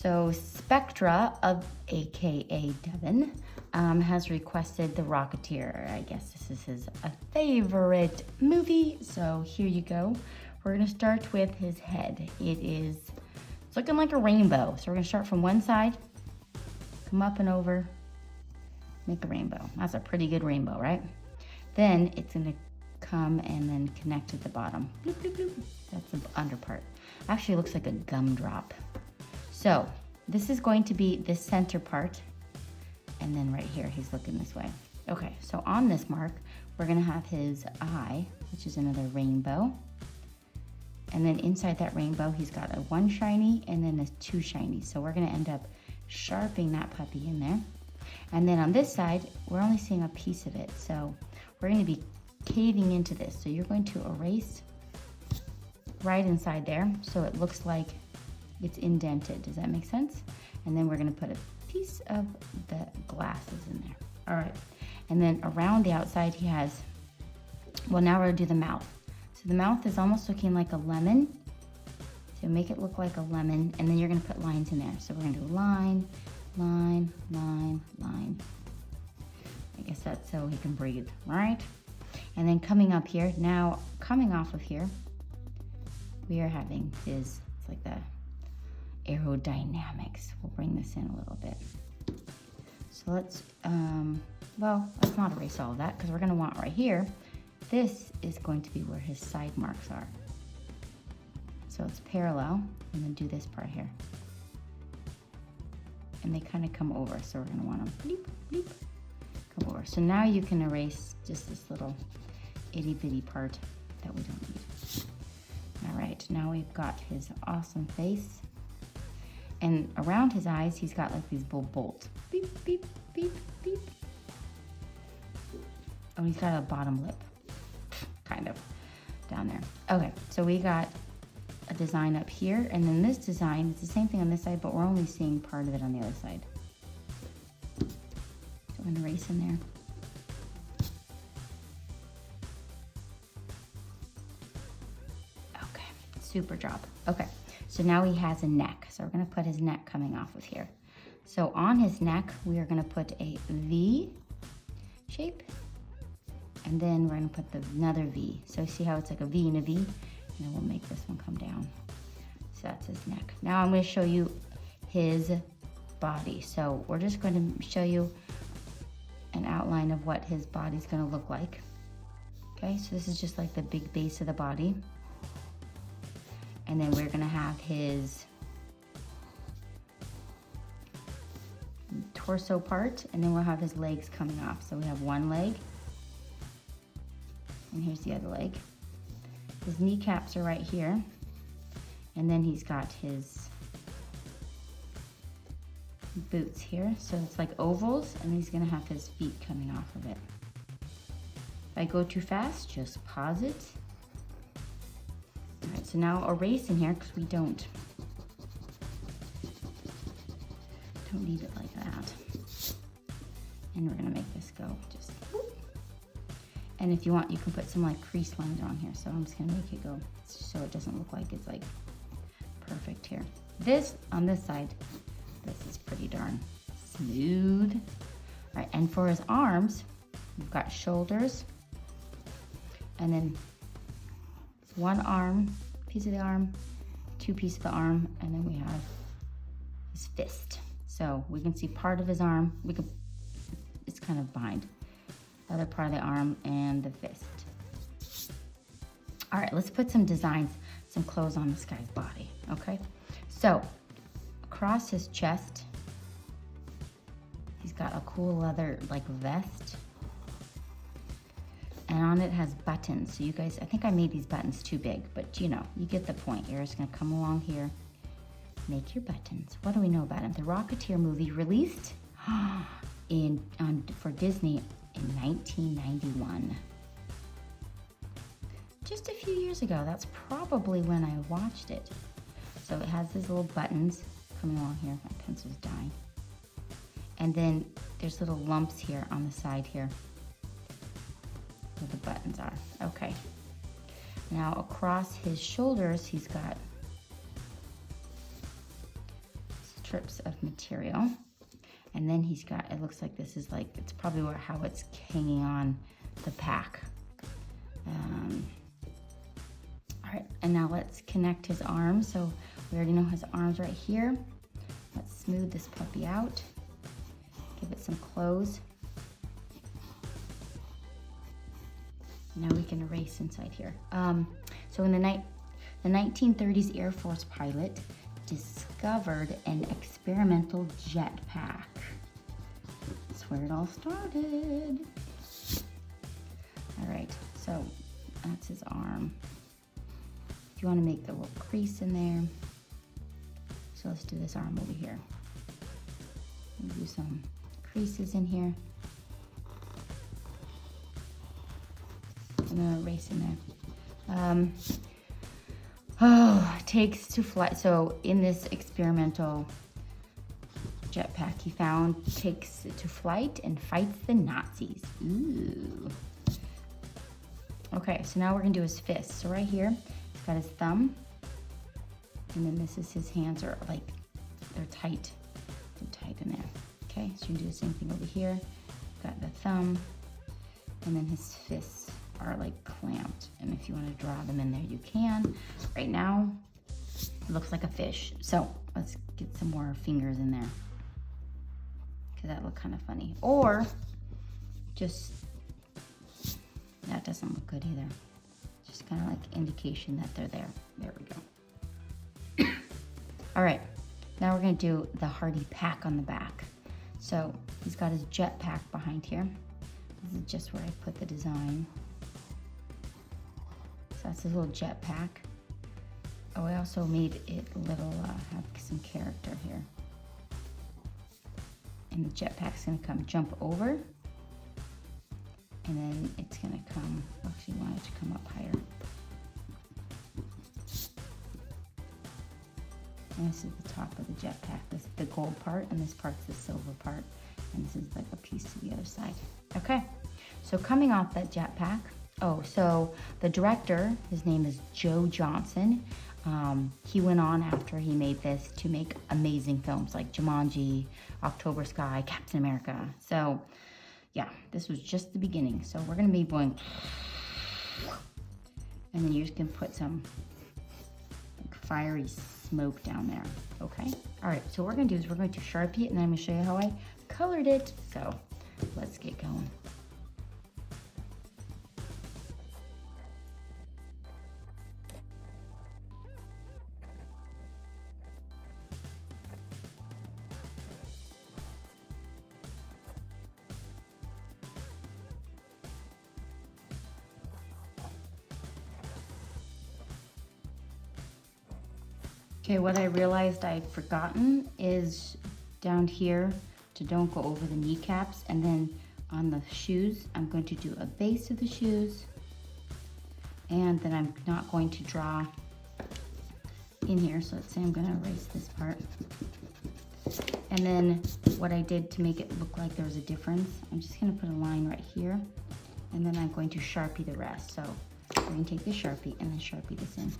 So Spectra of AKA Devin has requested the Rocketeer. I guess this is his favorite movie. So here you go. We're gonna start with his head. It's looking like a rainbow. So we're gonna start from one side, come up and over, make a rainbow. That's a pretty good rainbow, right? Then it's gonna come and then connect at the bottom. Bloop, bloop, bloop. That's the under part. Actually, it looks like a gumdrop. So this is going to be the center part. And then right here, he's looking this way. Okay, so on this mark, we're gonna have his eye, which is another rainbow. And then inside that rainbow, he's got a one shiny and then a two shiny. So we're gonna end up sharpening that puppy in there. And then on this side, we're only seeing a piece of it. So we're gonna be caving into this. So you're going to erase right inside there so it looks like it's indented. Does that make sense? And then we're gonna put a piece of the glasses in there. All right, and then around the outside he has, well, now we're gonna do the mouth. So the mouth is almost looking like a lemon. So make it look like a lemon, and then you're gonna put lines in there. So we're gonna do line, line, line, line. I guess that's so he can breathe, right? And then coming up here, now coming off of here, we are having his, it's like the aerodynamics. We'll bring this in a little bit. So let's, well, let's not erase all of that because we're gonna want right here, this is going to be where his side marks are. So it's parallel, and then do this part here. And they kind of come over, so we're gonna want them bleep, bleep, come over. So now you can erase just this little itty bitty part that we don't need. All right, now we've got his awesome face. And around his eyes, he's got like these little bolts. Beep, beep, beep, beep. Oh, he's got a bottom lip, kind of, down there. Okay, so we got a design up here, and then this design, it's the same thing on this side, but we're only seeing part of it on the other side. So I'm gonna erase in there. Okay, super job. Okay, so now he has a neck. So we're gonna put his neck coming off of here. So on his neck, we are gonna put a V shape, and then we're gonna put another V. So see how it's like a V and a V? And then we'll make this one come down. So that's his neck. Now I'm gonna show you his body. So we're just gonna show you an outline of what his body's gonna look like. Okay, so this is just like the big base of the body. And then we're gonna have his torso part, and then we'll have his legs coming off. So we have one leg, and here's the other leg. His kneecaps are right here, and then he's got his boots here. So it's like ovals, and he's gonna have his feet coming off of it. If I go too fast, just pause it. All right, so now erase in here because we don't need it like that. And we're gonna make this go just whoop. And if you want, you can put some like crease lines on here. So I'm just gonna make it go so it doesn't look like it's like perfect here. This, on this side, this is pretty darn smooth. All right, and for his arms, we've got shoulders, and then one arm, piece of the arm, two pieces of the arm, and then we have his fist. So we can see part of his arm. It's kind of behind the other part of the arm and the fist. All right, let's put some designs, some clothes on this guy's body, okay? So across his chest, he's got a cool leather like vest. And on it has buttons. So you guys, I think I made these buttons too big, but you know, you get the point. You're just gonna come along here, make your buttons. What do we know about him? The Rocketeer movie released for Disney in 1991. Just a few years ago. That's probably when I watched it. So it has these little buttons coming along here. My pencil's dying. And then there's little lumps here on the side here where the buttons are. Okay. Now across his shoulders, he's got strips of material. And then he's got, it looks like this is like, it's probably how it's hanging on the pack. All right, and now let's connect his arms. So we already know his arms right here. Let's smooth this puppy out. Give it some clothes. Now we can erase inside here. So in the 1930s Air Force pilot discovered an experimental jetpack. That's where it all started. All right, so that's his arm. If you want to make the little crease in there, so let's do this arm over here. We'll do some creases in here. I'm gonna erase in there. Takes to fly. So in this experimental jetpack he found, takes to flight and fights the Nazis. Ooh. Okay, so now we're gonna do his fists. So right here, he's got his thumb, and then this is his hands are like, they're tight. They're tight in there. Okay, so you can do the same thing over here. Got the thumb, and then his fists are like clamped. And if you want to draw them in there, you can. Right now, it looks like a fish. So let's get some more fingers in there, because that look kind of funny. Or just, that doesn't look good either. Just kind of like indication that they're there. There we go. All right, now we're gonna do the Hardy pack on the back. So he's got his jet pack behind here. This is just where I put the design. So that's his little jet pack. Oh, I also made it a little, have some character here. And the jet pack's gonna come jump over. And then it's gonna come, actually want it to come up higher. And this is the top of the jetpack. This is the gold part, and this part's the silver part. And this is like a piece to the other side. Okay, so coming off that jetpack, oh, so the director, his name is Joe Johnson. He went on after he made this to make amazing films like Jumanji, October Sky, Captain America. So yeah, this was just the beginning. So we're gonna be going, and then you're just gonna put some like fiery smoke down there, okay? All right, so what we're gonna do is we're going to Sharpie it, and then I'm gonna show you how I colored it. So let's get going. Okay, what I realized I'd forgotten is down here to don't go over the kneecaps, and then on the shoes, I'm going to do a base of the shoes, and then I'm not going to draw in here. So let's say I'm gonna erase this part. And then what I did to make it look like there was a difference, I'm just gonna put a line right here, and then I'm going to Sharpie the rest. So we're gonna take the Sharpie and then Sharpie this in.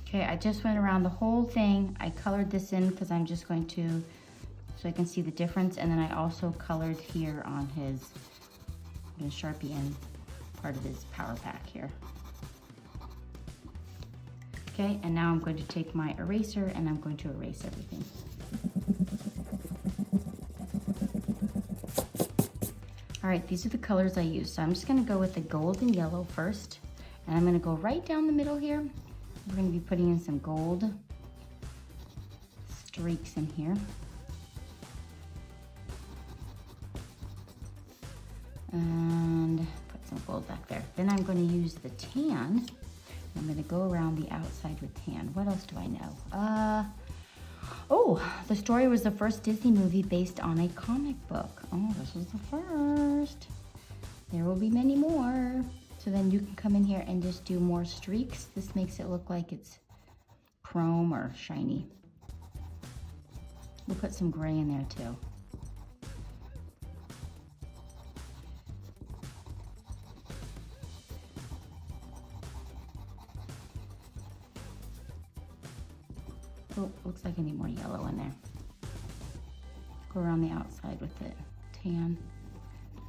Okay, I just went around the whole thing. I colored this in because I'm just going to, so I can see the difference. And then I also colored here on his, I'm gonna Sharpie in part of his power pack here. Okay, and now I'm going to take my eraser and I'm going to erase everything. All right, these are the colors I used. So I'm just gonna go with the gold and yellow first. And I'm gonna go right down the middle here. We're gonna be putting in some gold streaks in here. And put some gold back there. Then I'm gonna use the tan. I'm gonna go around the outside with tan. What else do I know? Oh, the story was the first Disney movie based on a comic book. Oh, this was the first. There will be many more. So then you can come in here and just do more streaks. This makes it look like it's chrome or shiny. We'll put some gray in there too. Oh, looks like I need more yellow in there. Go around the outside with the tan.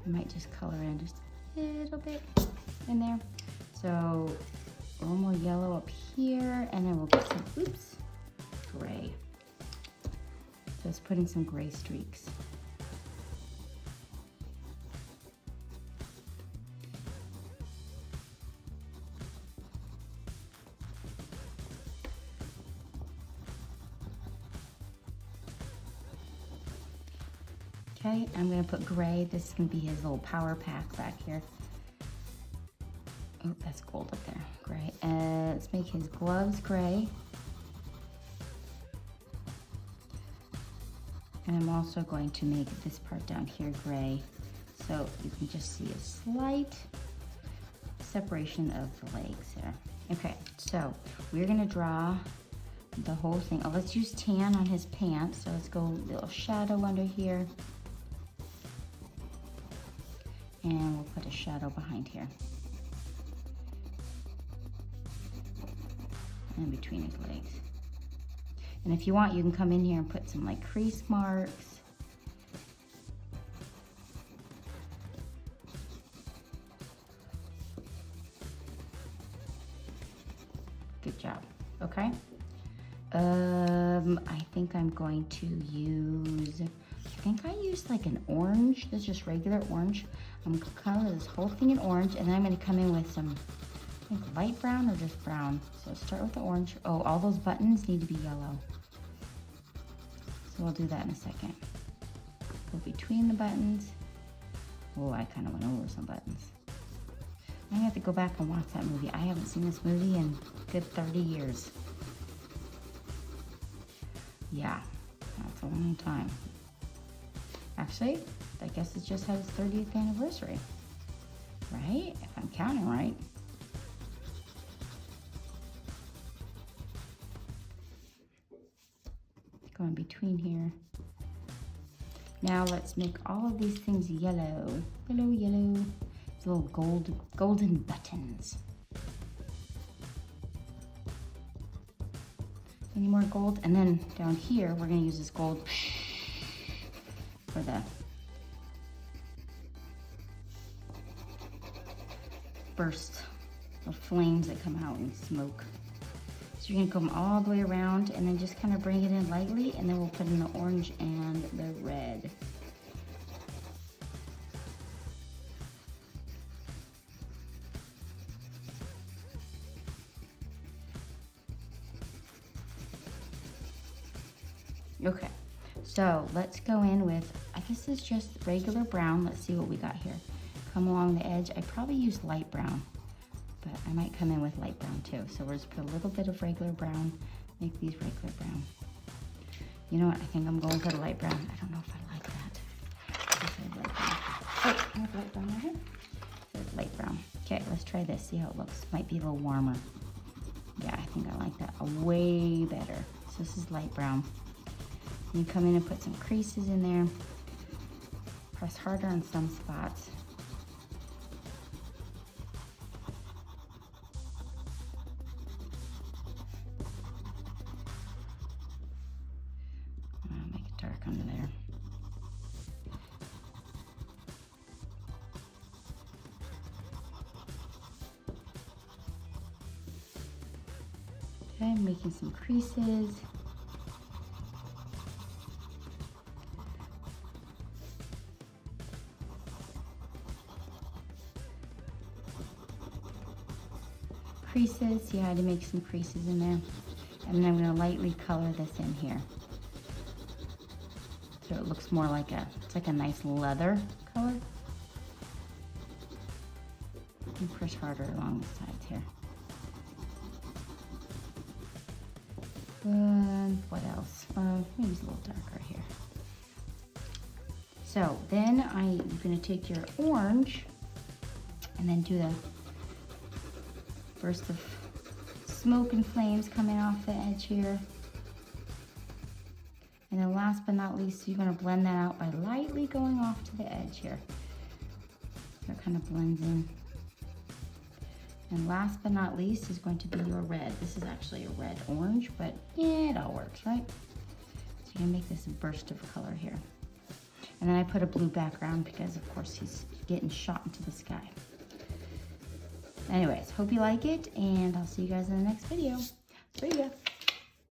I might just color in just a little bit in there. So a little more yellow up here, and then we'll put some, oops, gray. Just put in some gray streaks. Okay, I'm gonna put gray. This is gonna be his little power pack back here. Oh, that's gold up there, gray. Let's make his gloves gray. And I'm also going to make this part down here gray, so you can just see a slight separation of the legs there. Okay, so we're gonna draw the whole thing. Oh, let's use tan on his pants. So let's go a little shadow under here. And we'll put a shadow behind here. And between his legs. And if you want, you can come in here and put some like crease marks. Good job, okay? I think I'm going to use, I think I used like an orange. This is just regular orange. I'm gonna color this whole thing in orange, and then I'm gonna come in with some, I think light brown or just brown. So start with the orange. Oh, all those buttons need to be yellow. So we'll do that in a second. Go between the buttons. Oh, I kind of went over some buttons. I have to go back and watch that movie. I haven't seen this movie in a good 30 years. Yeah, that's a long time. Actually, I guess it just had its 30th anniversary, right? If I'm counting right. Go in between here. Now let's make all of these things yellow. Yellow, yellow. These little golden buttons. Any more gold? And then down here, we're gonna use this gold for the burst of flames that come out and smoke. So you're gonna come all the way around and then just kind of bring it in lightly, and then we'll put in the orange and the red. Okay, so let's go in with, I guess it's just regular brown. Let's see what we got here. Come along the edge. I probably used light brown, but I might come in with light brown too. So we're just put a little bit of regular brown, make these regular brown. You know what, I think I'm going for the light brown. I don't know if I like that. Oh, I have light brown right here. So it's light brown. Okay, let's try this, see how it looks. Might be a little warmer. Yeah, I think I like that way better. So this is light brown. You come in and put some creases in there. Press harder on some spots. Make it dark under there. Okay, making some creases. Creases, see how to make some creases in there. And then I'm gonna lightly color this in here. So it looks more like it's like a nice leather color. And push harder along the sides here. What else? Maybe it's a little darker here. So then I'm gonna take your orange and then do the burst of smoke and flames coming off the edge here. And then last but not least, you're gonna blend that out by lightly going off to the edge here. So it kind of blends in. And last but not least is going to be your red. This is actually a red-orange, but yeah, it all works, right? So you're gonna make this a burst of color here. And then I put a blue background because of course he's getting shot into the sky. Anyways, hope you like it, and I'll see you guys in the next video. See ya.